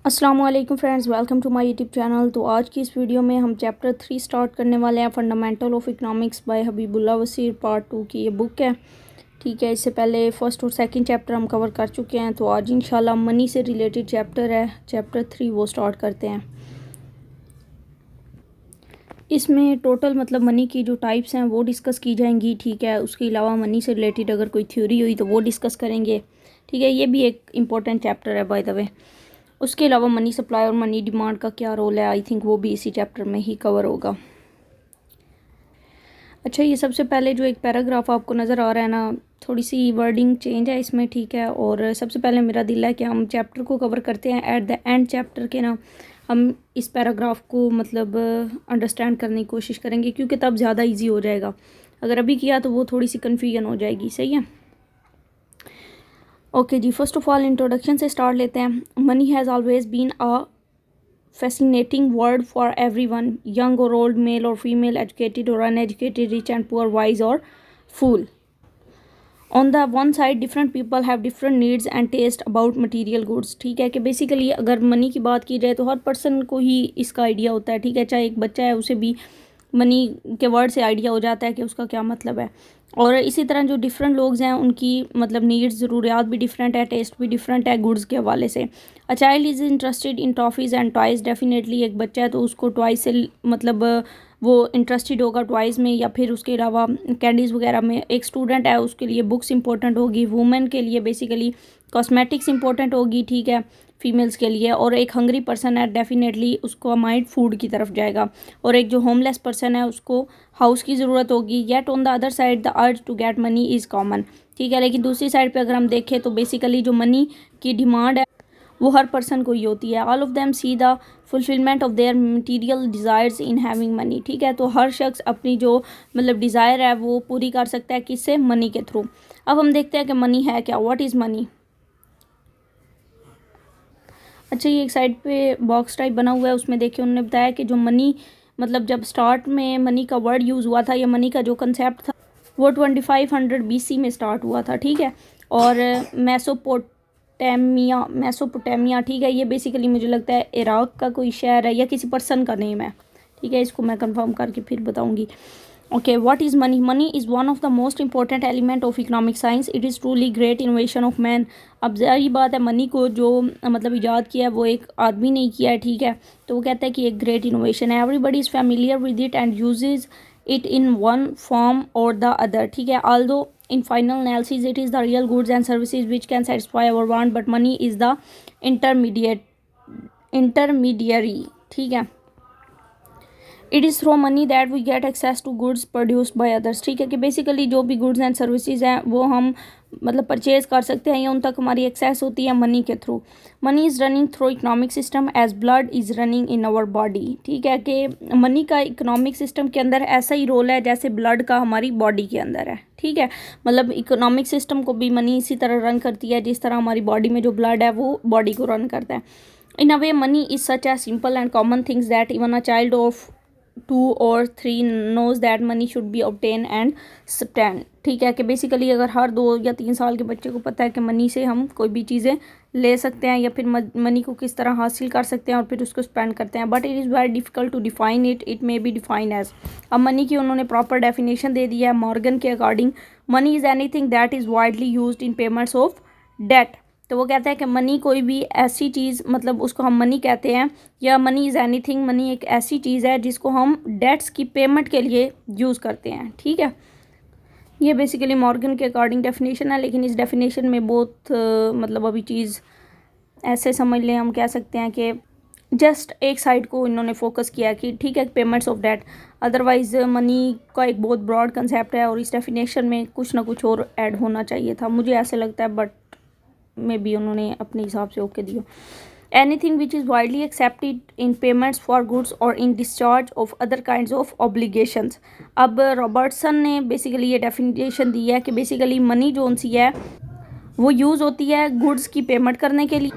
अस्सलामुअलैकुम friends, welcome to my YouTube channel. तो आज की इस वीडियो में हम चैप्टर 3 स्टार्ट करने वाले हैं। Fundamental of economics by Habibullah Wasir part 2 की ये बुक है। ठीक है, इससे पहले फर्स्ट और सेकंड चैप्टर हम कवर कर चुके हैं। तो आज इंशाल्लाह मनी से रिलेटेड चैप्टर है, चैप्टर 3 वो स्टार्ट करते हैं। इसमें टोटल मतलब मनी की जो टाइप्स हैं वो डिस्कस की जाएंगी। ठीक है, उसके अलावा मनी से रिलेटेड अगर कोई थ्योरी हुई तो वो डिस्कस करेंगे। ठीक है, ये भी एक इम्पोर्टेंट चैप्टर है बाय द वे। उसके अलावा मनी सप्लाई और मनी डिमांड का क्या रोल है, आई थिंक वो भी इसी चैप्टर में ही कवर होगा। अच्छा, ये सबसे पहले जो एक पैराग्राफ आपको नज़र आ रहा है ना, थोड़ी सी वर्डिंग चेंज है इसमें। ठीक है, और सबसे पहले मेरा दिल है कि हम चैप्टर को कवर करते हैं एट द एंड चैप्टर के ना। हम इस पैराग्राफ को मतलब अंडरस्टैंड करने की कोशिश करेंगे, क्योंकि तब ज़्यादा इजी हो जाएगा। अगर अभी किया तो वो थोड़ी सी कन्फ्यूजन हो जाएगी। सही है, ओके जी। फर्स्ट ऑफ ऑल इंट्रोडक्शन से स्टार्ट लेते हैं। Money has always been a fascinating word for everyone, young or old, male or female, educated or uneducated, rich and poor, wise or fool. On the one side, different people have different needs and taste about material goods. ठीक है, कि basically अगर money की बात की जाए तो हर person को ही इसका आइडिया होता है। ठीक है, चाहे एक बच्चा है उसे भी मनी के वर्ड से आइडिया हो जाता है कि उसका क्या मतलब है। और इसी तरह जो डिफरेंट लोग हैं उनकी मतलब नीड्स, ज़रूरियात भी डिफरेंट है, टेस्ट भी डिफरेंट है गुड्स के हवाले से। A child is interested in toffees and toys. Definitely एक बच्चा है तो उसको टॉयज़ से मतलब वो इंटरेस्टेड होगा टॉयज़ में, या फिर उसके अलावा कैंडीज़ वगैरह में। एक स्टूडेंट है उसके लिए बुक्स इंपॉर्टेंट होगी। वुमेन के लिए बेसिकली कॉस्मेटिक्स इंपॉर्टेंट होगी। ठीक है, फीमेल्स के लिए। और एक हंग्री पर्सन है, डेफिनेटली उसको माइंड फूड की तरफ जाएगा। और एक जो होमलेस पर्सन है उसको हाउस की ज़रूरत होगी। Yet on the other side the urge to get money is common. ठीक है, लेकिन दूसरी साइड पे अगर हम देखें तो बेसिकली जो मनी की डिमांड है वो हर पर्सन को ही होती है। All of them see the fulfilment of their material desires in having money. ठीक है, तो हर शख्स अपनी जो मतलब डिज़ायर है वो पूरी कर सकता है, किससे? मनी के थ्रू। अब हम देखते हैं कि मनी है क्या, व्हाट इज़ मनी। अच्छा, ये एक साइड पे बॉक्स टाइप बना हुआ है, उसमें देखिए उन्होंने बताया कि जो मनी मतलब जब स्टार्ट में मनी का वर्ड यूज़ हुआ था या मनी का जो कंसेप्ट था वो 2500 BC में स्टार्ट हुआ था। ठीक है, और मेसोपोटामिया ठीक है, ये बेसिकली मुझे लगता है इराक का कोई शहर है या किसी पर्सन का नेम है। ठीक है, इसको मैं कंफर्म करके फिर बताऊंगी। Okay, what is money. Money is one of the most important element of economic science. It is truly great innovation of man. अब ज़ाहिर बात है, मनी को जो मतलब ईजाद किया है वो एक आदमी ने किया है। ठीक है, तो वो कहता है कि एक ग्रेट इनोवेशन है। Everybody is familiar with it and uses it in one form or the other. ठीक है, although in final analysis it is the real goods and services which can satisfy our want, but money is the intermediary. ठीक है, it is through money that we get access to goods produced by others. ठीक है, कि basically जो भी goods and services हैं वो हम मतलब परचेज कर सकते हैं या उन तक हमारी एक्सेस होती है मनी के through. Money is running through economic system as blood is running in our body. ठीक है, कि मनी का इकोनॉमिक सिस्टम के अंदर ऐसा ही रोल है जैसे ब्लड का हमारी बॉडी के अंदर है। ठीक है, मतलब इकोनॉमिक सिस्टम को भी मनी इसी तरह रन करती है जिस तरह हमारी बॉडी में जो ब्लड है वो बॉडी को रन करता है। In a way money is such a simple and common things that even a child of 2 or 3 knows that money should be obtained and spent। ठीक है, कि बेसिकली अगर हर 2 या 3 साल के बच्चे को पता है कि मनी से हम कोई भी चीज़ें ले सकते हैं या फिर मनी को किस तरह हासिल कर सकते हैं और फिर उसको स्पेंड करते हैं। But it is very difficult to define it. It may be define as. अब मनी की उन्होंने प्रॉपर डेफिनेशन दे दी है मॉर्गन के according. Money is anything that is widely used in payments of debt. तो वो कहता है कि मनी कोई भी ऐसी चीज़ मतलब उसको हम मनी कहते हैं, या मनी इज़ एनीथिंग, मनी एक ऐसी चीज़ है जिसको हम डेट्स की पेमेंट के लिए यूज़ करते हैं। ठीक है, ये बेसिकली मॉर्गन के अकॉर्डिंग डेफिनेशन है, लेकिन इस डेफिनेशन में बहुत मतलब अभी चीज़ ऐसे समझ लें, हम कह सकते हैं कि जस्ट एक साइड को इन्होंने फोकस किया कि ठीक है payments of debt. Otherwise money का एक बहुत ब्रॉड कंसेप्ट है और इस डेफिनेशन में कुछ ना कुछ और ऐड होना चाहिए था, मुझे ऐसे लगता है, बट में भी उन्होंने अपने हिसाब से ओके दिया। Anything which is widely accepted in payments for goods और in discharge of other kinds of obligations. अब रॉबर्टसन ने बेसिकली ये डेफिनेशन दी है कि बेसिकली मनी जो सी है वो यूज़ होती है गुड्स की पेमेंट करने के लिए,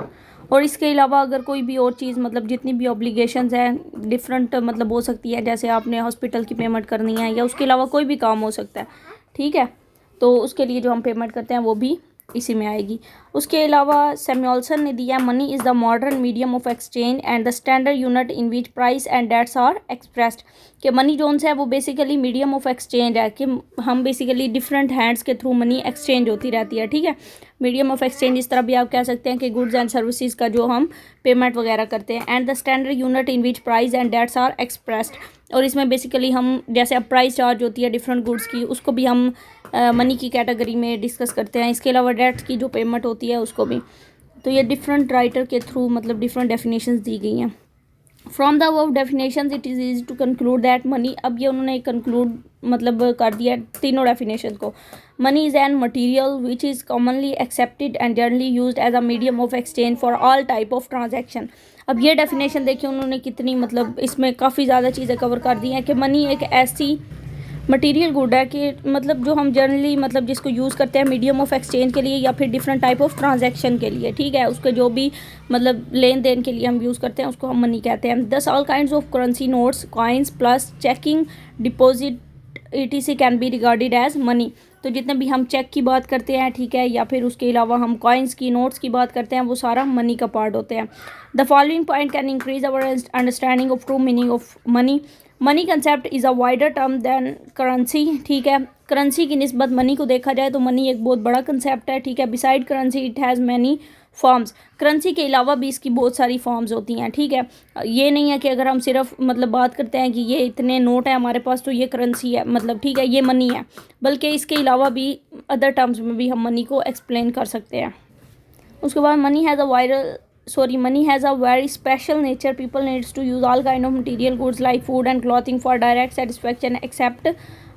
और इसके अलावा अगर कोई भी और चीज़ मतलब जितनी भी ऑब्लिगेशंस हैं डिफरेंट मतलब हो सकती है, जैसे आपने हॉस्पिटल की पेमेंट करनी है या उसके अलावा कोई भी काम हो सकता है। ठीक है, तो उसके लिए जो हम पेमेंट करते हैं वो भी इसी में आएगी। उसके अलावा सैमुअल्सन ने दिया money is the modern medium of exchange and the standard unit in which price and debts are expressed. कि मनी जोन है वो बेसिकली मीडियम ऑफ एक्सचेंज है, कि हम बेसिकली डिफरेंट हैंड्स के थ्रू मनी एक्सचेंज होती रहती है, ठीक है। मीडियम ऑफ एक्सचेंज इस तरह भी आप कह सकते हैं कि गुड्स एंड सर्विसेज का जो हम पेमेंट वगैरह करते हैं। And the standard unit in which price and debts are expressed, और इसमें बेसिकली हम जैसे अब प्राइस चार्ज होती है डिफरेंट गुड्स की, उसको भी हम मनी की कैटेगरी में डिस्कस करते हैं। इसके अलावा डेट्स की जो पेमेंट होती है उसको भी। तो ये डिफरेंट राइटर के थ्रू मतलब डिफरेंट डेफिनेशंस दी गई हैं। From the above definitions it is easy to conclude that money, अब ये उन्होंने कंक्लूड मतलब कर दिया तीनों डेफिनेशन को। Money is an material which is commonly accepted and generally used as a medium of exchange for all type of transaction. अब ये डेफिनेशन देखिए उन्होंने कितनी मतलब इसमें काफ़ी ज़्यादा चीज़ें कवर कर दी हैं कि मनी एक ऐसी मटेरियल गुड है कि मतलब जो हम जनरली मतलब जिसको यूज़ करते हैं मीडियम ऑफ एक्सचेंज के लिए या फिर डिफरेंट टाइप ऑफ ट्रांजैक्शन के लिए, ठीक है। उसके जो भी मतलब लेन देन के लिए हम यूज़ करते हैं उसको हम मनी कहते हैं। Thus all kinds of currency notes coins plus checking deposit ETC can be regarded as money. तो जितने भी हम चेक की बात करते हैं, ठीक है, या फिर उसके अलावा हम कॉइन्स की नोट्स की बात करते हैं, वो सारा मनी का पार्ट होते हैं। The following point can increase our understanding of true meaning of money. Money concept is a wider term than currency, ठीक है। करेंसी की निस्बत मनी को देखा जाए तो मनी एक बहुत बड़ा कंसेप्ट है, ठीक है। Beside currency it has many forms, currency के अलावा भी इसकी बहुत सारी फॉर्म्स होती हैं, ठीक है। ये नहीं है कि अगर हम सिर्फ मतलब बात करते हैं कि ये इतने नोट है हमारे पास तो ये करेंसी है, मतलब ठीक है ये मनी है, बल्कि इसके अलावा भी अदर टर्म्स में भी हम मनी को एक्सप्लेन कर सकते हैं। उसके बाद money has a very special nature. People needs to use all kind of material goods like food and clothing for direct satisfaction except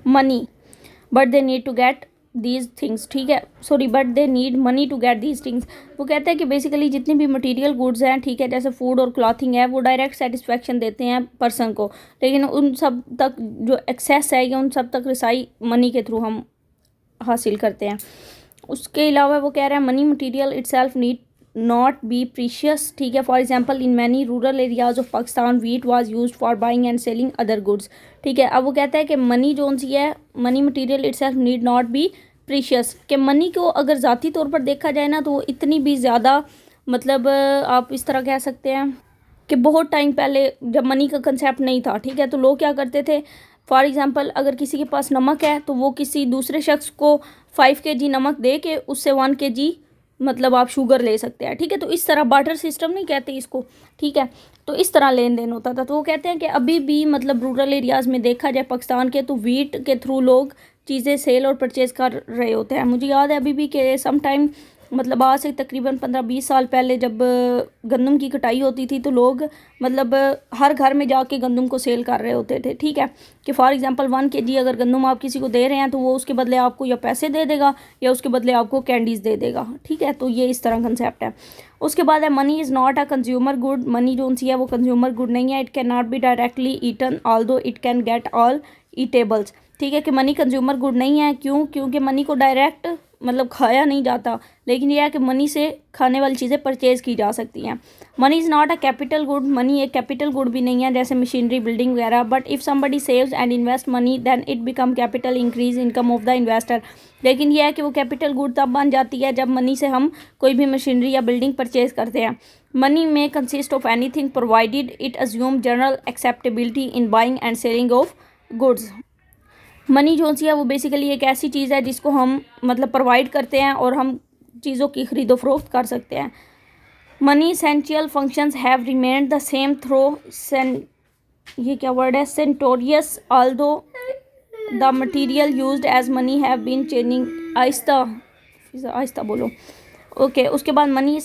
money, but they need to get these things, ठीक है। But they need money to get these things. वो कहते हैं कि basically जितनी भी material goods हैं, ठीक है, जैसे फूड और क्लॉथिंग है, वो डायरेक्ट सेटिस्फैक्शन देते हैं पर्सन को, लेकिन उन सब तक जो एक्सेस है या उन सब तक रसाई मनी के थ्रू हम हासिल करते हैं। उसके अलावा वो कह रहे हैं money material itself need not be precious, ठीक है। For example in many rural areas of Pakistan wheat was used for buying and selling other goods, ठीक है। अब वो कहता है कि मनी जो सी है, money material itself need not be precious, कि मनी को अगर ज़ाती तौर पर देखा जाए ना तो वो इतनी भी ज़्यादा मतलब आप इस तरह कह सकते हैं कि बहुत टाइम पहले जब मनी का कंसेप्ट नहीं था, ठीक है, तो लोग क्या करते थे, फॉर एग्जांपल अगर किसी के पास नमक है तो वो किसी दूसरे शख्स को 5 kg नमक दे के उससे 1 kg मतलब आप शुगर ले सकते हैं, ठीक है। तो इस तरह बार्टर सिस्टम नहीं कहते इसको, ठीक है। तो इस तरह लेन देन होता था। तो वो कहते हैं कि अभी भी मतलब रूरल एरियाज़ में देखा जाए पाकिस्तान के, तो वीट के थ्रू लोग चीज़ें सेल और परचेज़ कर रहे होते हैं। मुझे याद है अभी भी कि सम टाइम मतलब आज से तकरीबन 15-20 साल पहले जब गंदम की कटाई होती थी तो लोग मतलब हर घर में जाके गंदम को सेल कर रहे होते थे, ठीक है। कि फॉर एग्जांपल 1 kg अगर गंदम आप किसी को दे रहे हैं तो वो उसके बदले आपको या पैसे दे देगा या उसके बदले आपको कैंडीज़ दे देगा, ठीक है। तो ये इस तरह कंसेप्ट है। उसके बाद है money is not a consumer good. Money जो सी है वो कंज्यूमर गुड नहीं है। It can not be directly eaten although it can get all eatables, ठीक है। कि मनी कंज्यूमर गुड नहीं है, क्यों? क्योंकि मनी को डायरेक्ट मतलब खाया नहीं जाता, लेकिन यह है कि मनी से खाने वाली चीज़ें परचेज़ की जा सकती हैं। Money is not a capital good. Money एक कैपिटल गुड भी नहीं है जैसे मशीनरी, बिल्डिंग वगैरह। But if somebody saves and invest money then it become capital increase income of the investor. लेकिन यह है कि वो कैपिटल गुड तब बन जाती है जब मनी से हम कोई भी मशीनरी या बिल्डिंग परचेज़ करते हैं। मनी में consist of anything provided it assume general acceptability in buying and selling of goods. Money जो सी है वो बेसिकली एक ऐसी चीज़ है जिसको हम मतलब प्रोवाइड करते हैं और हम चीज़ों की खरीदो फरोख्त कर सकते हैं। Money essential functions have remained the same through ये क्या वर्ड है, centuries although the material used as money have been changing. आहिस्ता बोलो, ओके। उसके बाद मनी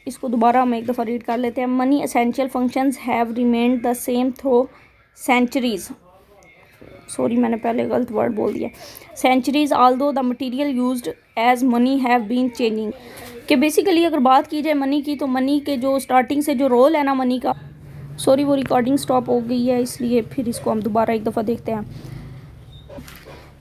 इसको दोबारा हम एक दफ़ा रीड कर लेते हैं। Money essential functions have remained the same through centuries, sorry मैंने पहले गलत वर्ड बोल दिया, centuries although the material used as money have been changing. कि बेसिकली अगर बात की जाए मनी की, तो मनी के जो स्टार्टिंग से जो रोल है ना मनी का, सॉरी वो रिकॉर्डिंग स्टॉप हो गई है इसलिए फिर इसको हम दोबारा एक दफ़ा देखते हैं।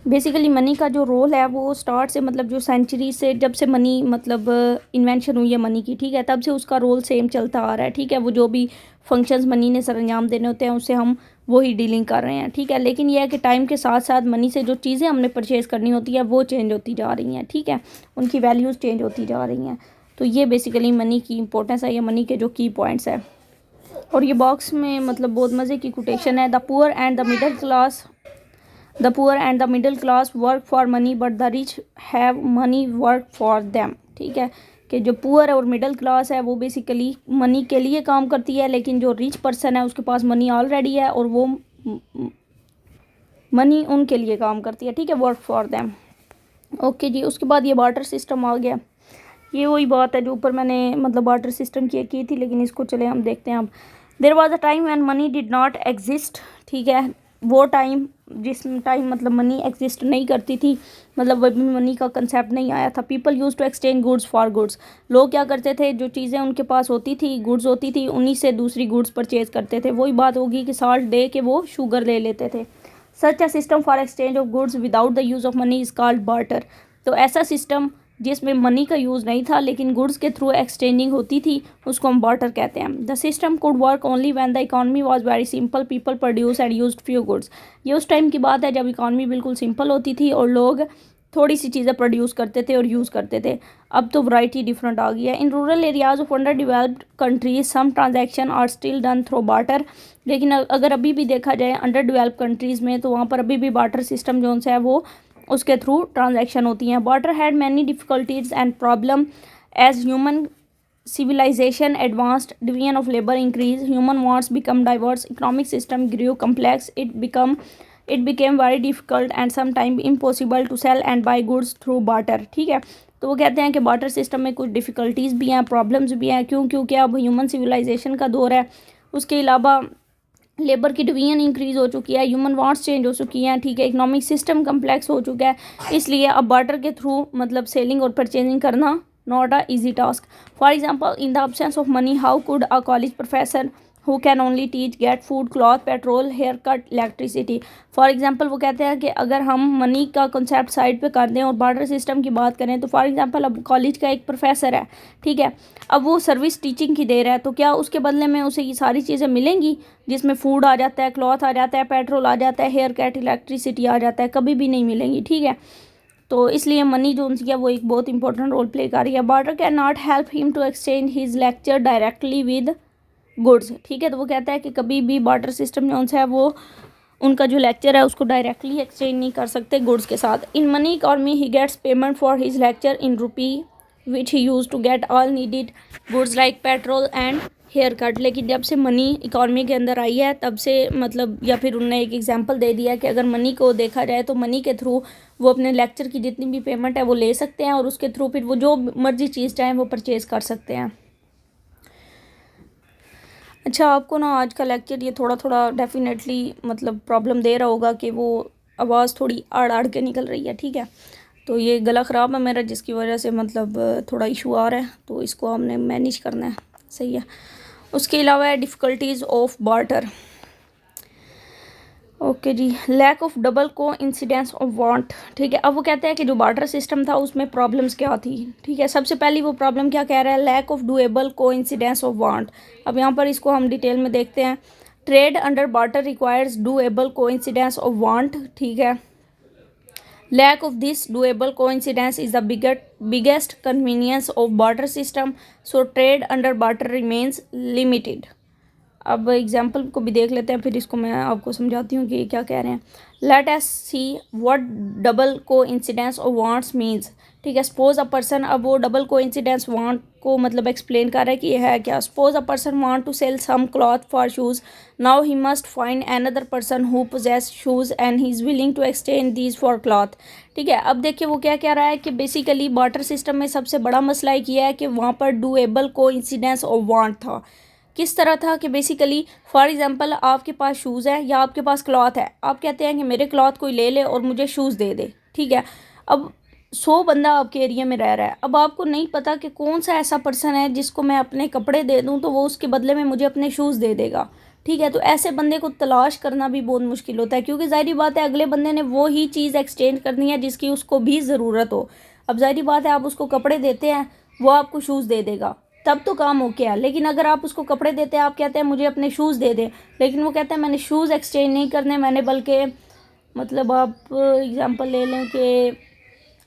बेसिकली मनी का जो रोल है वो स्टार्ट से मतलब जो सेंचुरी से जब से मनी मतलब इन्वेंशन हुई है मनी की, ठीक है, तब से उसका रोल सेम चलता आ रहा है, ठीक है। वो जो भी फंक्शंस मनी ने सरंजाम देने होते हैं उससे हम वही डीलिंग कर रहे हैं, ठीक है। लेकिन यह है कि टाइम के साथ साथ मनी से जो चीज़ें हमने परचेज़ करनी होती है वो चेंज होती जा रही हैं, ठीक है, उनकी वैल्यूज़ चेंज होती जा रही हैं। तो ये बेसिकली मनी की इंपॉर्टेंस है, ये मनी के जो की पॉइंट्स है। और ये बॉक्स में मतलब बहुत मज़े की कोटेशन है, the poor and the middle class, the poor and the middle class work for money but the rich have money work for them, ठीक है। कि जो पुअर और मिडिल क्लास है वो बेसिकली मनी के लिए काम करती है, लेकिन जो रिच पर्सन है उसके पास मनी ऑलरेडी है और वो मनी उनके लिए काम करती है, ठीक है, वर्क फॉर देम। ओके जी, उसके बाद ये बार्टर सिस्टम आ गया। ये वही बात है जो ऊपर मैंने मतलब बार्टर सिस्टम की थी, लेकिन इसको चले हम देखते हैं अब। There was a time when money did not exist, ठीक है। वो टाइम जिस टाइम मतलब मनी एग्जिस्ट नहीं करती थी, मतलब अभी मनी का कंसेप्ट नहीं आया था। People use to exchange goods for goods, लोग क्या करते थे, जो चीज़ें उनके पास होती थी, गुड्स होती थी, उन्हीं से दूसरी गुड्स परचेज करते थे। वही बात होगी कि साल्ट दे के वो शुगर ले लेते थे। Such a system for exchange of goods without the use of money is called barter. तो ऐसा सिस्टम जिसमें मनी का यूज़ नहीं था लेकिन गुड्स के थ्रू एक्सचेंजिंग होती थी उसको हम बार्टर कहते हैं। The system could work only when the economy was very simple, people produce and used few goods. ये उस टाइम की बात है जब इकॉनमी बिल्कुल सिंपल होती थी और लोग थोड़ी सी चीज़ें प्रोड्यूस करते थे और यूज़ करते थे। अब तो वैरायटी डिफरेंट आ गई है। In rural areas of underdeveloped countries some transaction are still done through barter. लेकिन अगर अभी भी देखा जाए अंडर डेवलप्ड कंट्रीज़ में तो वहाँ पर अभी भी बार्टर सिस्टम जो है वो उसके थ्रू ट्रांजैक्शन होती हैं। Barter had many difficulties and problem as human civilization advanced, division of labor increased, human wants become diverse, economic system grew complex, it became very difficult and sometimes impossible to sell and buy goods through barter, ठीक है। तो वो कहते हैं कि barter system में कुछ difficulties भी हैं, प्रॉब्लम्स भी हैं, क्योंकि अब ह्यूमन सिविलाइजेशन का दौर है। उसके अलावा लेबर की डिवीजन इंक्रीज़ हो चुकी है, ह्यूमन वांट्स चेंज हो चुकी हैं, ठीक है, इकोनॉमिक सिस्टम कम्प्लेक्स हो चुका है, इसलिए अब बार्टर के थ्रू मतलब सेलिंग और परचेजिंग करना not a easy task. For example, in the absence of money, how could a college professor who can only teach get food, cloth, petrol, haircut, electricity? For example, वो कहते हैं कि अगर हम money का concept side पे कर दें और बार्टर सिस्टम की बात करें तो फॉर एग्जांपल अब कॉलेज का एक प्रोफेसर है, ठीक है, अब वो सर्विस टीचिंग की दे रहा है, तो क्या उसके बदले में उसे ये सारी चीज़ें मिलेंगी जिसमें फूड आ जाता है, क्लॉथ आ जाता है, पेट्रोल आ जाता है, हेयर कट, इलेक्ट्रिसिटी आ जाता है? कभी भी नहीं मिलेंगी, ठीक है। तो इसलिए मनी जो उनकी है वो एक बहुत इंपॉर्टेंट रोल प्ले कर रही है। Barter can not help him to exchange his lecture directly with goods, ठीक है। तो वो कहता है कि कभी भी बार्टर सिस्टम जो है वो उनका जो लेक्चर है उसको डायरेक्टली एक्सचेंज नहीं कर सकते गुड्स के साथ। In money economy he gets payment for his lecture in rupee which he use to get all needed goods like petrol and haircut. लेकिन जब से मनी इकॉनमी के अंदर आई है तब से मतलब या फिर उन्होंने एक एग्जांपल दे दिया कि अगर मनी को देखा जाए तो मनी के थ्रू वो अपने लेक्चर की जितनी भी पेमेंट है वो ले सकते हैं और उसके थ्रू फिर वो जो मर्जी चीज़ चाहें वो परचेज़ कर सकते हैं। अच्छा, आपको ना आज का लेक्चर ये थोड़ा थोड़ा डेफिनेटली मतलब प्रॉब्लम दे रहा होगा कि वो आवाज़ थोड़ी आड़ आड़ के निकल रही है, ठीक है। तो ये गला ख़राब है मेरा जिसकी वजह से मतलब थोड़ा इशू आ रहा है, तो इसको हमने मैनेज करना है, सही है। उसके अलावा है डिफ़िकल्टीज़ ऑफ बार्टर। ओके जी, lack of double coincidence of want, ठीक है। अब वो कहते हैं कि जो बार्टर सिस्टम था उसमें प्रॉब्लम्स क्या थी, ठीक है। सबसे पहली वो प्रॉब्लम क्या कह रहा है, लैक ऑफ डुएबल को इंसिडेंस ऑफ वांट। अब यहाँ पर इसको हम डिटेल में देखते हैं। Trade under barter requires doable को इंसिडेंस ऑफ वांट, ठीक है। Lack of this doable coincidence is the biggest convenience of barter system, so trade under barter remains limited. अब एग्जाम्पल को भी देख लेते हैं फिर इसको मैं आपको समझाती हूँ कि ये क्या कह रहे हैं। Let us see what double coincidence of wants means, ठीक है। सपोज अ पर्सन, अब वो डबल को इंसिडेंस वांट को मतलब एक्सप्लेन कर रहा है कि ये है क्या। Suppose a person want to sell some cloth for shoes, now he must find another person who possess shoes and he is willing to exchange these for cloth, ठीक है। अब देखिए वो क्या कह रहा है कि बेसिकली बार्टर सिस्टम में सबसे बड़ा मसला एक ये है कि वहाँ पर डुएबल को इंसिडेंस ऑफ वांट था। किस तरह था कि बेसिकली फॉर एग्जांपल आपके पास शूज़ है या आपके पास क्लॉथ है, आप कहते हैं कि मेरे क्लॉथ कोई ले ले और मुझे शूज़ दे दे, ठीक है। अब 100 बंदा आपके एरिया में रह रहा है, अब आपको नहीं पता कि कौन सा ऐसा पर्सन है जिसको मैं अपने कपड़े दे दूं तो वो उसके बदले में मुझे अपने शूज़ दे देगा, ठीक है। तो ऐसे बंदे को तलाश करना भी बहुत मुश्किल होता है, क्योंकि ज़ाहिर बात है अगले बंदे ने वो ही चीज़ एक्सचेंज करनी है जिसकी उसको भी ज़रूरत हो। अब ज़ाहिर बात है आप उसको कपड़े देते हैं, वो आपको शूज़ दे देगा, तब तो काम ओके है। लेकिन अगर आप उसको कपड़े देते हैं, आप कहते हैं मुझे अपने शूज़ दे दें, लेकिन वो कहता है मैंने शूज़ एक्सचेंज नहीं करने, मैंने बल्कि मतलब आप एग्ज़ाम्पल ले लें कि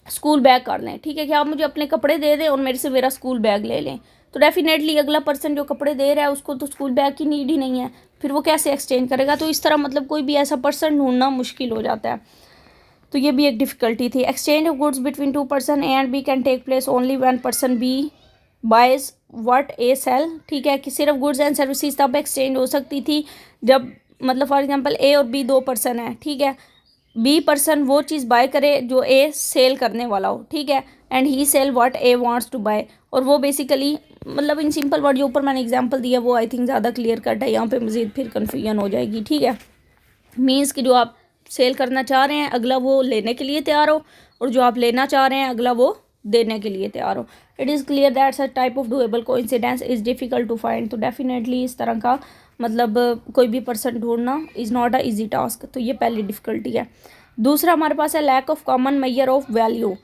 स्कूल बैग कर लें, ठीक है, कि आप मुझे अपने कपड़े दे दें और मेरे से मेरा स्कूल बैग ले लें, तो डेफिनेटली अगला पर्सन जो कपड़े दे रहा है उसको तो स्कूल बैग की नीड ही नहीं है, फिर वो कैसे एक्सचेंज करेगा। तो इस तरह मतलब कोई भी ऐसा पर्सन ढूंढना मुश्किल हो जाता है। तो ये भी एक डिफ़िकल्टी थी। Exchange of goods between two person A and B can take place only when person B buys what A sell, ठीक है, कि सिर्फ गुड्स एंड सर्विसेज तब एक्सचेंज हो सकती थी जब मतलब फॉर एग्जांपल ए और बी दो पर्सन है, ठीक है, बी पर्सन वो चीज़ बाय करे जो ए सेल करने वाला हो, ठीक है, and he sell what A wants to buy, और वो बेसिकली मतलब इन सिंपल वर्ड जो ऊपर मैंने एग्जांपल दिया वो आई थिंक ज़्यादा क्लियर कट है, यहाँ पे मज़ीद फिर कन्फ्यूजन हो जाएगी, ठीक है। मीन्स कि जो आप सेल करना चाह रहे हैं अगला वो लेने के लिए तैयार हो, और जो आप लेना चाह रहे हैं अगला वो देने के लिए तैयार हो। It is clear that such type of double coincidence is difficult to find. तो डेफिनेटली इस तरह का मतलब कोई भी पर्सन ढूंढना is not a easy task, तो ये पहली डिफ़िकल्टी है। दूसरा हमारे पास है lack of common measure of value.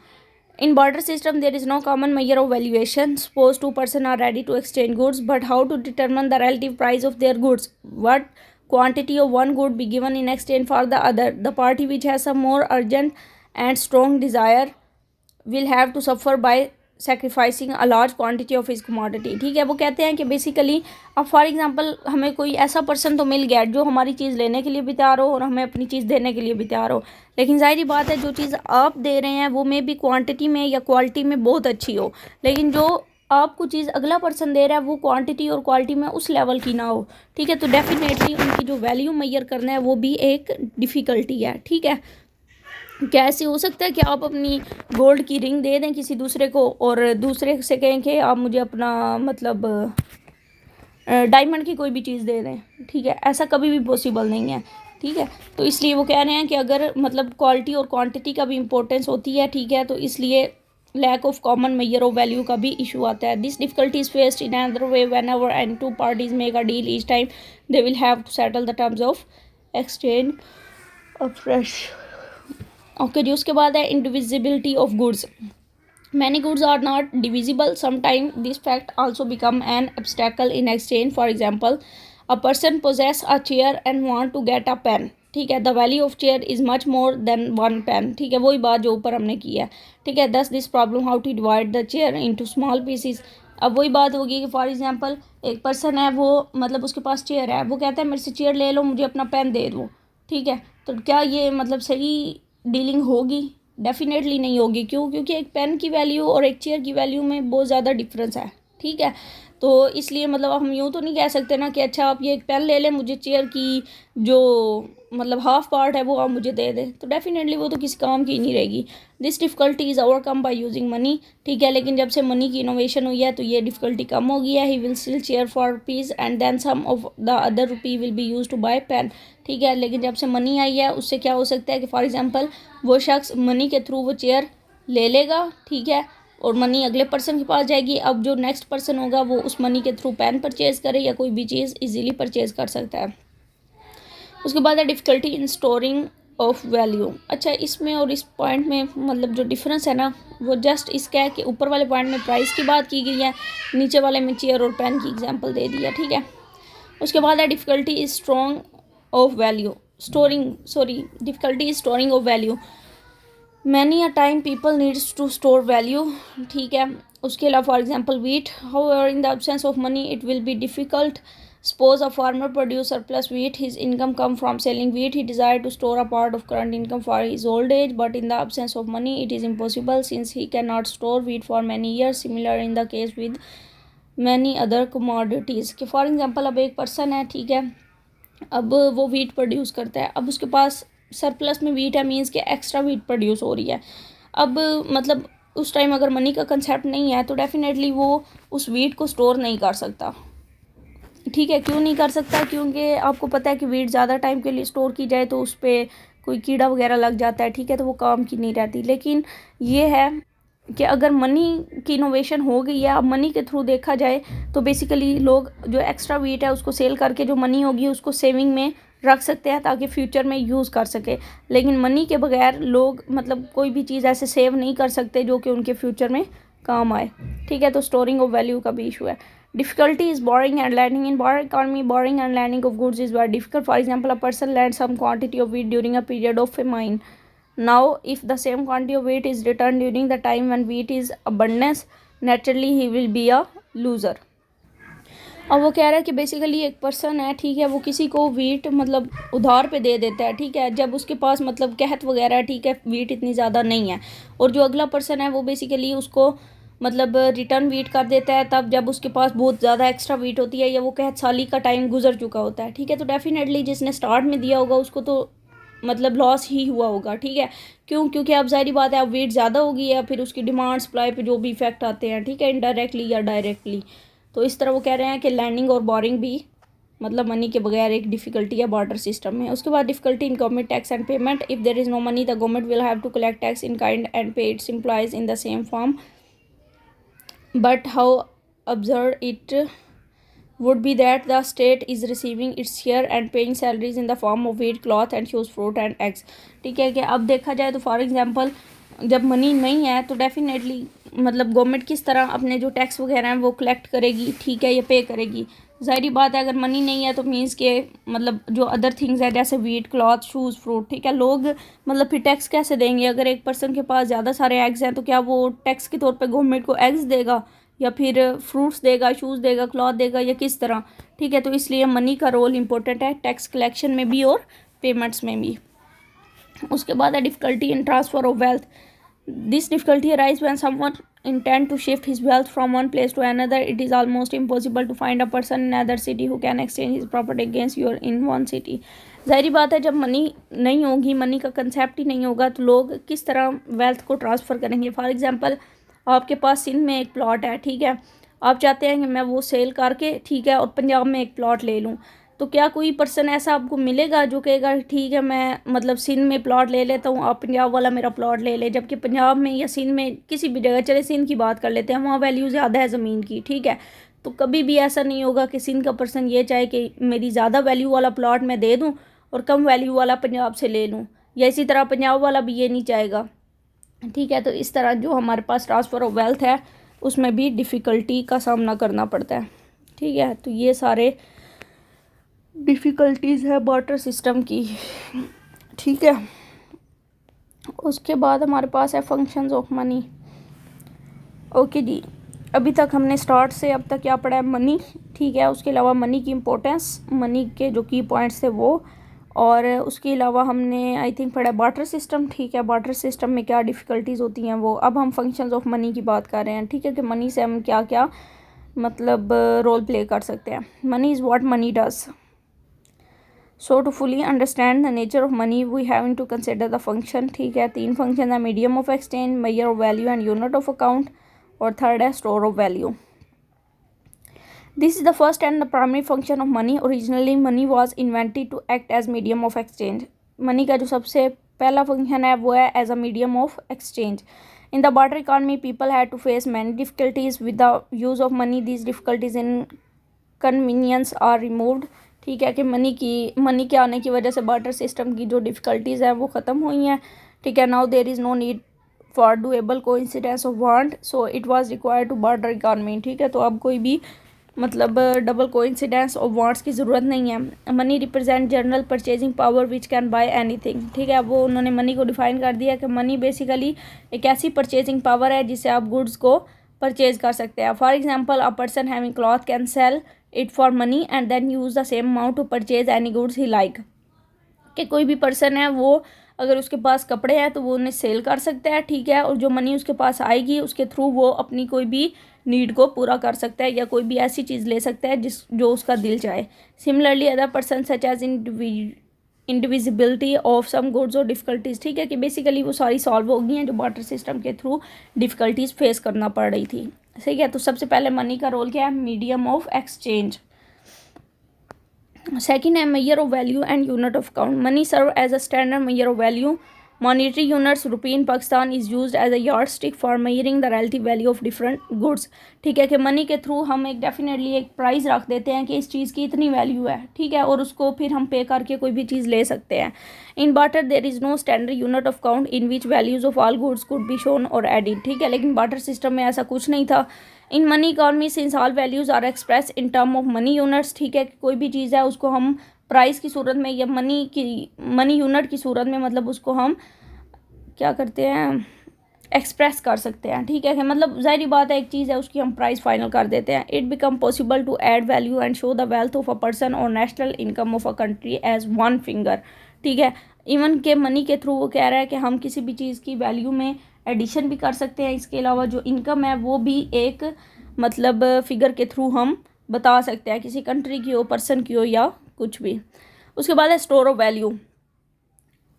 In barter system, there is no common measure of valuation. Suppose two persons are ready to exchange goods, but how to determine the relative price of their goods? What quantity of one good be given in exchange for the other? The party which has a more urgent and strong desire will have to suffer by sacrificing a large quantity of his commodity, ठीक है। वो कहते हैं कि basically अब for example हमें कोई ऐसा पर्सन तो मिल गया जो हमारी चीज़ लेने के लिए भी तैयार हो और हमें अपनी चीज़ देने के लिए भी तैयार हो, लेकिन जाहिर बात है जो चीज़ आप दे रहे हैं वो मे भी क्वांटिटी में या क्वालिटी में बहुत अच्छी हो, लेकिन जो आपको चीज़ अगला पर्सन दे रहा है वो क्वांटिटी और क्वालिटी में उस लेवल की ना हो, ठीक है। तो डेफिनेटली उनकी जो वैल्यू मेजर करना है वो भी एक डिफ़िकल्टी है, ठीक है। कैसे हो सकता है कि आप अपनी गोल्ड की रिंग दे दें किसी दूसरे को और दूसरे से कहें कि आप मुझे अपना मतलब डायमंड की कोई भी चीज़ दे दें, ठीक है, ऐसा कभी भी पॉसिबल नहीं है, ठीक है। तो इसलिए वो कह रहे हैं कि अगर मतलब क्वालिटी और क्वांटिटी का भी इम्पोर्टेंस होती है, ठीक है, तो इसलिए lack of common measure of value का भी इशू आता है। This difficulty is faced in another way whenever and two parties make a deal each time they will have to settle the terms of exchange fresh. Okay जी, उसके बाद है indivisibility of goods. Many goods are not divisible. Sometimes this fact also become an obstacle in exchange. For example, a person possess a chair and want to get a pen, ठीक है, the value of chair is much more than one pen, ठीक है, वही बात जो ऊपर हमने की है, ठीक है। thus this problem how to divide the chair into small pieces। अब वही बात होगी कि फॉर एग्जांपल एक पर्सन है वो मतलब उसके पास चेयर है, वो कहता है मेरे से चेयर ले लो, मुझे अपना पेन दे दो, ठीक है, तो क्या ये मतलब सही डीलिंग होगी? डेफिनेटली नहीं होगी। क्यों? क्योंकि एक पेन की वैल्यू और एक चेयर की वैल्यू में बहुत ज़्यादा डिफरेंस है, ठीक है। तो इसलिए मतलब हम यूँ तो नहीं कह सकते ना कि अच्छा आप ये एक पेन ले लें, मुझे चेयर की जो मतलब हाफ पार्ट है वो आप मुझे दे दें, तो डेफिनेटली वो तो किसी काम की नहीं रहेगी। This difficulty is overcome by using money, ठीक है, लेकिन जब से मनी की इनोवेशन हुई है तो ये डिफ़िकल्टी कम हो गई है। He will still chair for rupees and then some of the other rupee will be use to buy pen, ठीक है, लेकिन जब से मनी आई है उससे क्या हो सकता है कि फॉर एग्जांपल वो शख्स मनी के थ्रू वो चेयर ले लेगा, ठीक है, और मनी अगले पर्सन के पास जाएगी। अब जो नेक्स्ट पर्सन होगा वो उस मनी के थ्रू पेन परचेज़ करे या कोई भी चीज़ इजीली परचेज़ कर सकता है। उसके बाद है difficulty in storing of value. अच्छा, इसमें और इस पॉइंट में मतलब जो डिफरेंस है ना वो जस्ट इसका है कि ऊपर वाले पॉइंट में प्राइस की बात की गई है, नीचे वाले में चेयर और पेन की एग्जांपल दे दिया, ठीक है। उसके बाद है difficulty is storing of value, difficulty is storing of value. Many a time people needs to store value, ठीक है। उसके अलावा for example wheat, however in the absence of money it will be difficult. Suppose a farmer produce surplus wheat. His income come from selling wheat. He desired to store a part of current income for his old age, but in the absence of money, it is impossible since he cannot store wheat for many years. Similar in the case with many other commodities. कि for example अब एक person है, ठीक है, अब वो wheat produce करता है, अब उसके पास सरप्लस में वीट है, मीन्स कि एक्स्ट्रा वीट प्रोड्यूस हो रही है। अब मतलब उस टाइम अगर मनी का कंसेप्ट नहीं है तो डेफिनेटली वो उस वीट को स्टोर नहीं कर सकता, ठीक है। क्यों नहीं कर सकता? क्योंकि आपको पता है कि वीट ज़्यादा टाइम के लिए स्टोर की जाए तो उस पर कोई कीड़ा वगैरह लग जाता है, ठीक है, तो वो काम की नहीं रहती। लेकिन ये है कि अगर मनी की इनोवेशन हो गई है, अब मनी के थ्रू देखा जाए तो बेसिकली लोग जो एक्स्ट्रा वीट है उसको सेल करके जो मनी होगी उसको सेविंग में रख सकते हैं ताकि फ्यूचर में यूज़ कर सके। लेकिन मनी के बगैर लोग मतलब कोई भी चीज़ ऐसे सेव नहीं कर सकते जो कि उनके फ्यूचर में काम आए। ठीक है, तो स्टोरिंग ऑफ वैल्यू का भी इशू है। Difficulty is borrowing and lending in barter economy. Borrowing and lending of goods is very difficult. For example, a person lend some quantity of wheat during a period of famine. Now, if the same quantity of wheat is returned during the time when wheat is abundance, naturally he will be a loser. अब वो कह रहा है कि basically एक person है, ठीक है, वो किसी को वीट मतलब उधार पे दे देता है, ठीक है, जब उसके पास मतलब कहत वगैरह है, ठीक है, वीट इतनी ज़्यादा नहीं है, और जो अगला पर्सन है वो बेसिकली उसको मतलब रिटर्न वीट कर देता है तब जब उसके पास बहुत ज़्यादा एक्स्ट्रा वीट होती है या वो कहत साली का टाइम गुजर चुका होता है। ठीक है, तो डेफिनेटली जिसने स्टार्ट में दिया होगा उसको तो मतलब लॉस ही हुआ होगा। ठीक है, क्यों? क्योंकि अब जाहिर बात है अब वेट ज़्यादा होगी या फिर उसकी डिमांड सप्लाई पे जो भी इफेक्ट आते हैं, ठीक है, इनडायरेक्टली या डायरेक्टली। तो इस तरह वो कह रहे हैं कि लैंडिंग और बोरिंग भी मतलब मनी के बगैर एक डिफ़िकल्टी है बार्टर सिस्टम में। उसके बाद difficulty in government tax and payment. If there is no money the government will have to collect tax in kind and pay its employees in the same form, but how absurd it would be that the state is receiving its share and paying salaries in the form of wheat, cloth and shoes, fruit and eggs. ठीक है, कि अब देखा जाए तो for example जब money नहीं है तो डेफिनेटली मतलब गवर्नमेंट किस तरह अपने जो टैक्स वगैरह हैं वो कलेक्ट करेगी, ठीक है, ये पे करेगी। ज़ाहिर बात है अगर मनी नहीं है तो मीन्स के मतलब जो अदर थिंग्स है जैसे वीट, क्लॉथ, शूज़, फ्रूट, ठीक है, लोग मतलब फिर टैक्स कैसे देंगे? अगर एक पर्सन के पास ज़्यादा सारे एग्स हैं तो क्या वो टैक्स के तौर पे गवर्नमेंट को एग्स देगा या फिर फ्रूट्स देगा, शूज़ देगा, क्लॉथ देगा, या किस तरह? ठीक है, तो इसलिए मनी का रोल इम्पोर्टेंट है टैक्स कलेक्शन में भी और पेमेंट्स में भी। उसके बाद है difficulty in transfer of wealth. This difficulty arise when someone intend to shift his wealth from one place to another. It is almost impossible to find a person in another city who can exchange his property against your in one city. ज़ाहिर बात है जब money नहीं होगी, money का concept ही नहीं होगा तो लोग किस तरह वेल्थ को ट्रांसफ़र करेंगे? फॉर एग्जांपल आपके पास सिंध में एक प्लॉट है, ठीक है, आप चाहते हैं कि मैं वो सेल करके, ठीक है, और पंजाब में एक प्लॉट ले लूँ, तो क्या कोई पर्सन ऐसा आपको मिलेगा जो कहेगा ठीक है मैं मतलब सिंध में प्लॉट ले लेता हूँ, आप पंजाब वाला मेरा प्लॉट ले ले? जबकि पंजाब में या सिंध में किसी भी जगह, चले सिंध की बात कर लेते हैं, वहाँ वैल्यू ज़्यादा है ज़मीन की, ठीक है, तो कभी भी ऐसा नहीं होगा कि सिंध का पर्सन ये चाहे कि मेरी ज़्यादा वैल्यू वाला प्लॉट मैं दे दूँ और कम वैल्यू वाला पंजाब से ले लूँ, या इसी तरह पंजाब वाला भी ये नहीं चाहेगा। ठीक है, तो इस तरह जो हमारे पास ट्रांसफ़र ऑफ वेल्थ है उसमें भी डिफ़िकल्टी का सामना करना पड़ता है। ठीक है, तो ये सारे डिफ़िकल्टीज़ है बार्टर सिस्टम की। ठीक है, उसके बाद हमारे पास है फंक्शंस ऑफ मनी। ओके जी, अभी तक हमने स्टार्ट से अब तक क्या पढ़ा है? मनी, ठीक है, उसके अलावा मनी की इम्पोर्टेंस, मनी के जो की पॉइंट्स थे वो, और उसके अलावा हमने आई थिंक पढ़ा बार्टर सिस्टम। ठीक है, बार्टर सिस्टम में क्या डिफ़िकल्टीज़ होती हैं वो। अब हम फंक्शंस ऑफ मनी की बात कर रहे हैं, ठीक है, कि मनी से हम क्या क्या मतलब रोल प्ले कर सकते हैं। Money is what money does. So to fully understand the nature of money we having to consider the function. ठीक है, 3 फंक्शन है, medium of exchange, measure of value and unit of account, और third है store of value. This is the first and the primary function of money. Originally, money was invented to act as medium of exchange. Money का जो सबसे पहला function है वो है as a medium of exchange. In the barter economy, people had to face many difficulties with the use of money. These difficulties in convenience are removed. ठीक है, कि मनी के आने की वजह से बार्टर सिस्टम की जो डिफ़िकल्टीज़ हैं वो ख़त्म हुई हैं। ठीक है, now there is no need for double coincidence of want, so it was required to barter economy. ठीक है, तो अब कोई भी मतलब डबल कोइंसिडेंस ऑफ वांट्स की ज़रूरत नहीं है। Money represent general purchasing power which can buy anything. ठीक है, वो उन्होंने मनी को डिफाइन कर दिया कि मनी बेसिकली एक ऐसी परचेजिंग पावर है जिससे आप गुड्स को परचेज कर सकते हैं। For example, a person having cloth can sell it for money and then use the same amount to purchase any goods he like. कि कोई भी पर्सन है वो अगर उसके पास कपड़े हैं तो वो उन्हें सेल कर सकता है, ठीक है, और जो मनी उसके पास आएगी उसके थ्रू वो अपनी कोई भी नीड को पूरा कर सकता है या कोई भी ऐसी चीज़ ले सकता है जो उसका दिल चाहे। Similarly other person such as indivisibility of some goods और डिफ़िकल्टीज़। ठीक है, कि बेसिकली वो सारी सॉल्व हो गई हैं जो बार्टर सिस्टम के थ्रू डिफ़िकल्टीज़ फेस करना पड़ रही थी। ठीक है, तो सबसे पहले मनी का रोल क्या है? Medium of exchange. Second है measure of value and unit of account. Money serve as a standard measure of value. Monetary units rupee in Pakistan is used as a yardstick for measuring the relative value of different goods. ठीक है कि money के through हम एक definitely एक price रख देते हैं कि इस चीज़ की इतनी वैल्यू है, ठीक है, और उसको फिर हम पे करके कोई भी चीज़ ले सकते हैं। In barter there is no standard unit of count in which values of all goods could be shown और एडिड। ठीक है, लेकिन बार्टर सिस्टम में ऐसा कुछ नहीं था। In money economy since all values are express in term of money units. ठीक है, कोई भी चीज़ है उसको हम प्राइस की सूरत में या मनी यूनिट की सूरत में मतलब उसको हम क्या करते हैं, एक्सप्रेस कर सकते हैं। ठीक है, कि मतलब ज़ाहिर बात है एक चीज़ है उसकी हम प्राइस फाइनल कर देते हैं। It become possible to add value and show the wealth of a person और national income of a country as one finger. ठीक है, इवन के मनी के थ्रू वो कह रहा है कि हम किसी भी चीज़ की वैल्यू में एडिशन भी कर सकते हैं। इसके अलावा जो इनकम है वो भी एक मतलब फिगर के थ्रू हम बता सकते हैं, किसी कंट्री की हो, पर्सन की हो या कुछ भी। उसके बाद है स्टोर ऑफ वैल्यू।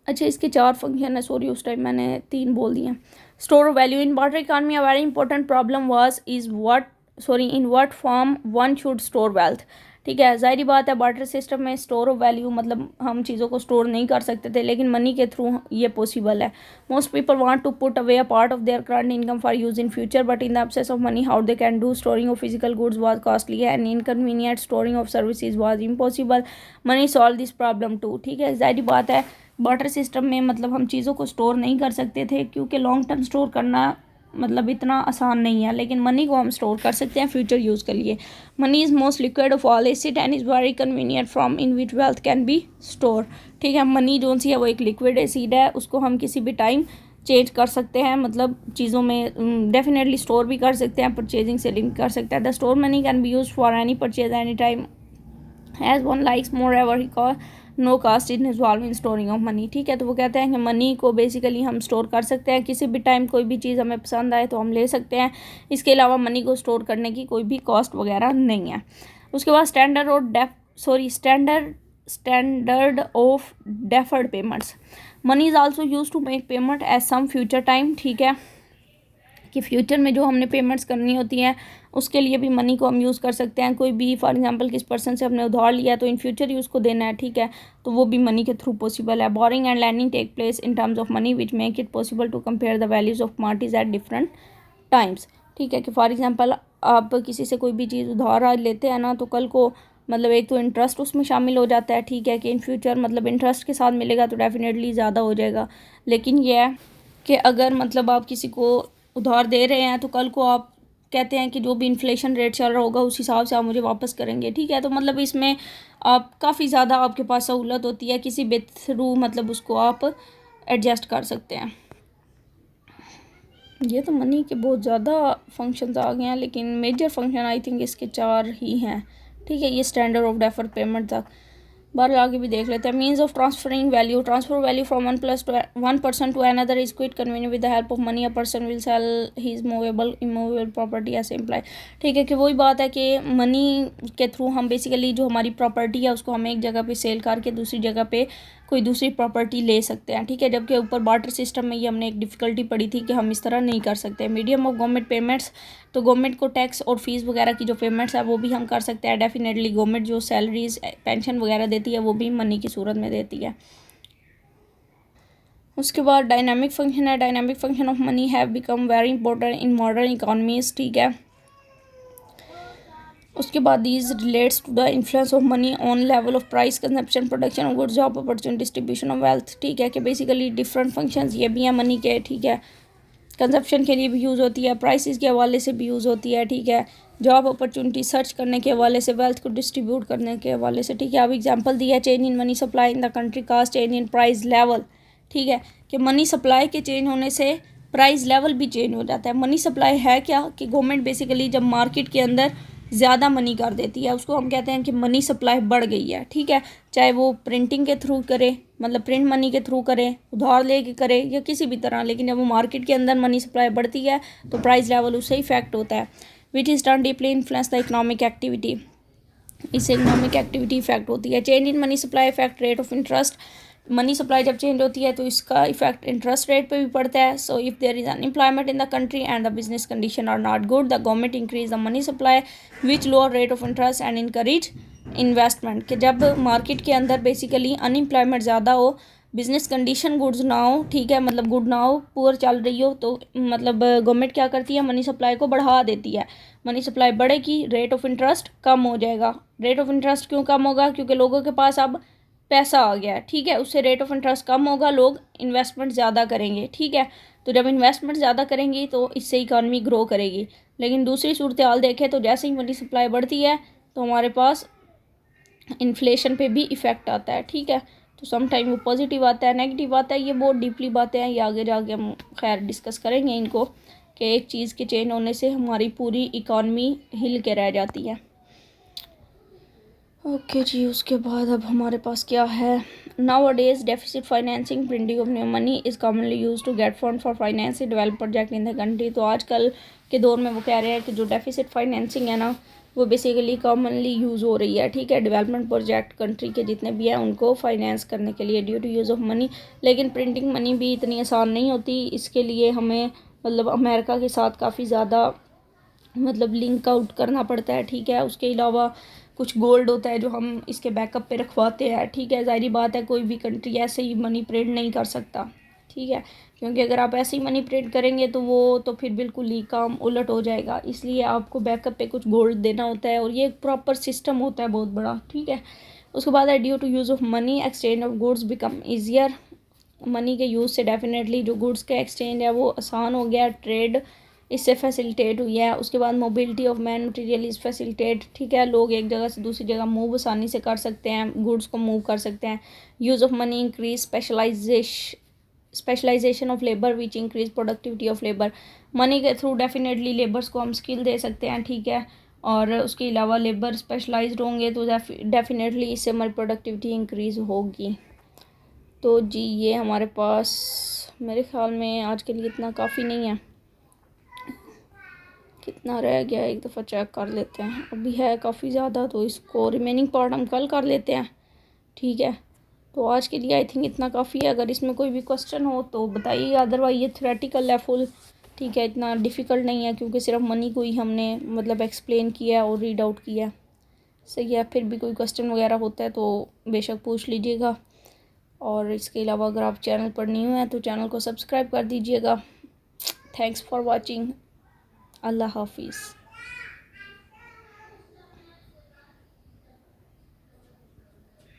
अच्छा, इसके 4 फंक्शन है, सॉरी उस टाइम मैंने 3 बोल दिए। Store of value in barter economy a very important problem was is in what form one should store wealth. ठीक है, ज़ाहिर बात है बार्टर सिस्टम में स्टोर ऑफ वैल्यू मतलब हम चीज़ों को स्टोर नहीं कर सकते थे, लेकिन मनी के थ्रू ये पॉसिबल है। Most people want to put away a part of their current income for use in future, but in the absence of money how they can do storing of physical goods was costly and inconvenient storing of services was impossible. Money solve this problem too. ठीक है, ज़ाहिर बात है barter system में मतलब हम चीज़ों को स्टोर नहीं कर सकते थे क्योंकि लॉन्ग टर्म स्टोर करना मतलब इतना आसान नहीं है, लेकिन मनी को हम स्टोर कर सकते हैं फ्यूचर यूज़ के लिए। Money is most liquid of all acid and is very convenient from in which wealth can be store. ठीक है, मनी जो सी है वो एक लिक्विड एसिड है, उसको हम किसी भी टाइम चेंज कर सकते हैं, मतलब चीज़ों में डेफिनेटली स्टोर भी कर सकते हैं, परचेजिंग सेलिंग कर सकते हैं। The store money can be use for any purchase any time as one likes moreover he call no cost in involve in storing of money. ठीक है, तो वो कहते हैं कि मनी को बेसिकली हम स्टोर कर सकते हैं, किसी भी टाइम कोई भी चीज़ हमें पसंद आए तो हम ले सकते हैं। इसके अलावा मनी को स्टोर करने की कोई भी कॉस्ट वगैरह नहीं है। उसके बाद standard of deferred payments. Money is also use to make payment as some future time. ठीक है, कि फ्यूचर में जो हमने पेमेंट्स करनी होती हैं उसके लिए भी मनी को हम यूज़ कर सकते हैं। कोई भी फॉर एग्जांपल किस पर्सन से हमने उधार लिया तो इन फ्यूचर ही उसको देना है, ठीक है, तो वो भी मनी के थ्रू पॉसिबल है। Borrowing and lending take place in terms of money which make it possible to compare the values of commodities at different times. ठीक है, कि फॉर एग्जांपल आप किसी से कोई भी चीज़ उधार आज लेते हैं ना, तो कल को मतलब एक तो इंटरेस्ट उसमें शामिल हो जाता है। ठीक है, कि इन फ्यूचर मतलब इंटरेस्ट के साथ मिलेगा तो डेफिनेटली ज़्यादा हो जाएगा। लेकिन यह है कि अगर मतलब आप किसी को उधार दे रहे हैं तो कल को आप कहते हैं कि जो भी इन्फ्लेशन रेट चल रहा होगा उस हिसाब से आप मुझे वापस करेंगे। ठीक है, तो मतलब इसमें आप काफ़ी ज़्यादा आपके पास सहूलत होती है, किसी भी थ्रू मतलब उसको आप एडजस्ट कर सकते हैं। ये तो मनी के बहुत ज़्यादा फंक्शंस आ गए हैं, लेकिन मेजर फंक्शन आई थिंक इसके 4 ही हैं। ठीक है, ये स्टैंडर्ड ऑफ डेफर्ड पेमेंट तक बाहर आगे भी देख लेते हैं। Means of transferring value, transfer value from one person to another is quick convenient with the help of money. A person will sell his movable immovable property as imply. ठीक है, कि वही बात है कि मनी के थ्रू हम basically जो हमारी प्रॉपर्टी है उसको हम एक जगह पे सेल करके दूसरी जगह पे कोई दूसरी प्रॉपर्टी ले सकते हैं। ठीक है, जबकि ऊपर बार्टर सिस्टम में ये हमने एक डिफ़िकल्टी पड़ी थी कि हम इस तरह नहीं कर सकते। मीडियम ऑफ गवर्नमेंट पेमेंट्स, तो गवर्नमेंट को टैक्स और फीस वगैरह की जो पेमेंट्स है वो भी हम कर सकते हैं। डेफिनेटली गवर्नमेंट जो सैलरीज पेंशन वगैरह देती है वो भी मनी की सूरत में देती है। उसके बाद डायनामिक फंक्शन है। Dynamic function of money have become very important in modern economies. ठीक है, उसके बाद these relates to the influence of money on level of price, consumption, production of goods, job opportunity, distribution of wealth. ठीक है, कि basically different functions ये भी हैं मनी के। ठीक है, कंजप्शन के लिए भी यूज़ होती है, प्राइसेस के हवाले से भी यूज़ होती है। ठीक है, जॉब अपॉर्चुनिटी सर्च करने के हवाले से, वेल्थ को डिस्ट्रीब्यूट करने के हवाले से। ठीक है, अब एग्जांपल दिया है, change in money supply in the country cause change in price level. ठीक है, कि मनी सप्लाई के चेंज होने से प्राइस लेवल भी चेंज हो जाता है। मनी सप्लाई है क्या कि गवर्नमेंट बेसिकली जब मार्केट के अंदर ज़्यादा मनी कर देती है उसको हम कहते हैं कि मनी सप्लाई बढ़ गई है। ठीक है, चाहे वो प्रिंटिंग के थ्रू करे, मतलब प्रिंट मनी के थ्रू करे, उधार लेके करे या किसी भी तरह, लेकिन जब वो मार्केट के अंदर मनी सप्लाई बढ़ती है तो प्राइस लेवल उससे इफेक्ट होता है। Which is turn deeply influence the economic activity, इससे इकोनॉमिक एक्टिविटी इफेक्ट होती है। Change in money supply effect rate of interest, money supply जब चेंज होती है तो इसका इफेक्ट इंटरेस्ट रेट पे भी पड़ता है। So if there is unemployment in the country and the business condition are not good, the government increase the money supply which lower rate of interest and encourage investment. कि जब market के अंदर basically unemployment ज़्यादा हो business condition goods ना हो, ठीक है, मतलब गुड ना हो, पुअर चल रही हो, तो मतलब गवर्नमेंट क्या करती है, मनी सप्लाई को बढ़ा देती है। मनी सप्लाई बढ़ेगी, रेट ऑफ इंटरेस्ट कम हो जाएगा। रेट ऑफ इंटरेस्ट क्यों कम होगा? क्योंकि लोगों के पास अब पैसा आ गया है, ठीक है, उससे रेट ऑफ इंटरेस्ट कम होगा, लोग इन्वेस्टमेंट ज़्यादा करेंगे, ठीक है। तो जब इन्वेस्टमेंट ज़्यादा करेंगी तो इससे इकॉनमी ग्रो करेगी। लेकिन दूसरी सूरत हाल देखें तो जैसे ही मनी सप्लाई बढ़ती है तो हमारे पास इन्फ्लेशन पे भी इफ़ेक्ट आता है, ठीक है। तो सम टाइम वो पॉजिटिव आता है, नेगेटिव आता है, ये बहुत डीपली बातें हैं, ये आगे जाके हम खैर डिस्कस करेंगे इनको, कि एक चीज़ के चेंज होने से हमारी पूरी इकॉनमी हिल के रह जाती है। ओके जी, उसके बाद अब हमारे पास क्या है, Nowadays, deficit financing, printing of new money is commonly used to get fund for finance develop project in the country। तो आजकल के दौर में वो कह रहे हैं कि जो डेफिसिट फाइनेंसिंग है ना, वो बेसिकली कॉमनली यूज़ हो रही है, ठीक है, डेवलपमेंट प्रोजेक्ट कंट्री के जितने भी हैं उनको फाइनेंस करने के लिए due to use of money. लेकिन प्रिंटिंग मनी भी इतनी आसान नहीं होती, इसके लिए हमें मतलब अमेरिका के साथ काफ़ी ज़्यादा मतलब लिंक आउट करना पड़ता है, ठीक है। उसके अलावा कुछ गोल्ड होता है जो हम इसके बैकअप पे रखवाते हैं, ठीक है। ज़ाहिर बात है कोई भी कंट्री ऐसे ही मनी प्रिंट नहीं कर सकता, ठीक है, क्योंकि अगर आप ऐसे ही मनी प्रिंट करेंगे तो वो तो फिर बिल्कुल ही काम उलट हो जाएगा। इसलिए आपको बैकअप पे कुछ गोल्ड देना होता है और ये एक प्रॉपर सिस्टम होता है बहुत बड़ा, ठीक है। उसके बाद है due to use of money exchange of goods become easier. Money के यूज़ से डेफिनेटली जो गुड्स का एक्सचेंज है वो आसान हो गया, ट्रेड इससे फैसिलिटेट हुई है। उसके बाद mobility of man material is facilitate, ठीक है, लोग एक जगह से दूसरी जगह मूव आसानी से कर सकते हैं, गुड्स को मूव कर सकते हैं। Use of money increase specialization of labour which increase productivity of labour. Money के थ्रू डेफिनेटली लेबर्स को हम स्किल दे सकते हैं, ठीक है, और उसके अलावा लेबर स्पेशलाइज्ड होंगे तो डेफिनेटली इससे हमारी प्रोडक्टिविटी इंक्रीज़ होगी। तो जी ये हमारे पास मेरे ख्याल में आज के लिए इतना काफ़ी नहीं है, कितना रह गया एक दफ़ा चेक कर लेते हैं, अभी है काफ़ी ज़्यादा, तो इसको रिमेनिंग पार्ट हम कल कर लेते हैं, ठीक है। तो आज के लिए आई थिंक इतना काफ़ी है, अगर इसमें कोई भी क्वेश्चन हो तो बताइए, अदरवाइज ये थ्योरेटिकल है फुल, ठीक है, इतना डिफ़िकल्ट नहीं है क्योंकि सिर्फ मनी को ही हमने मतलब एक्सप्लेन किया है और रीड आउट किया है, सही है। फिर भी कोई क्वेश्चन वगैरह होता है तो बेशक पूछ लीजिएगा, और इसके अलावा अगर आप चैनल पर न्यू हैं तो चैनल को सब्सक्राइब कर दीजिएगा। थैंक्स फॉर वॉचिंग, अल्लाह हाफिज़।